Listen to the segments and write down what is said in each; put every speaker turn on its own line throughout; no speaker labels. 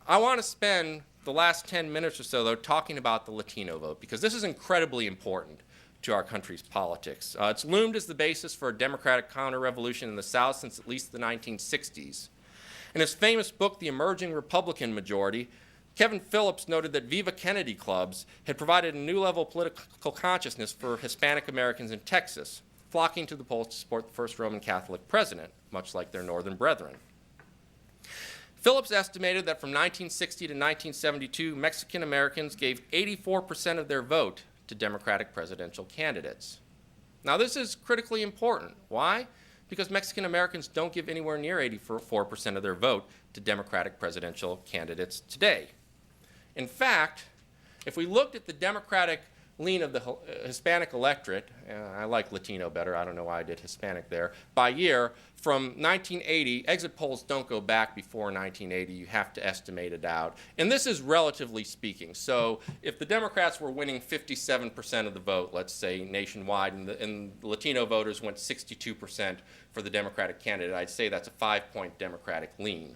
I want to spend the last 10 minutes or so, though, talking about the Latino vote, because this is incredibly important to our country's politics. It's loomed as the basis for a democratic counter-revolution in the South since at least the 1960s. In his famous book, The Emerging Republican Majority, Kevin Phillips noted that Viva Kennedy clubs had provided a new level of political consciousness for Hispanic Americans in Texas, flocking to the polls to support the first Roman Catholic president, much like their northern brethren. Phillips estimated that from 1960 to 1972, Mexican Americans gave 84% of their vote to Democratic presidential candidates. Now, this is critically important. Why? Because Mexican Americans don't give anywhere near 84% of their vote to Democratic presidential candidates today. In fact, if we looked at the Democratic lean of the Hispanic electorate, I like Latino better, I don't know why I did Hispanic there, by year, from 1980, exit polls don't go back before 1980, you have to estimate it out. And this is relatively speaking. So if the Democrats were winning 57% of the vote, let's say nationwide, and the Latino voters went 62% for the Democratic candidate, I'd say that's a 5-point Democratic lean.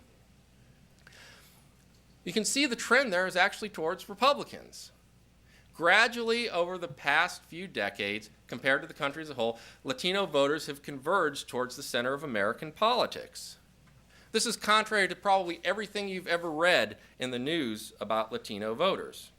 You can see the trend there is actually towards Republicans. Gradually, over the past few decades, compared to the country as a whole, Latino voters have converged towards the center of American politics. This is contrary to probably everything you've ever read in the news about Latino voters.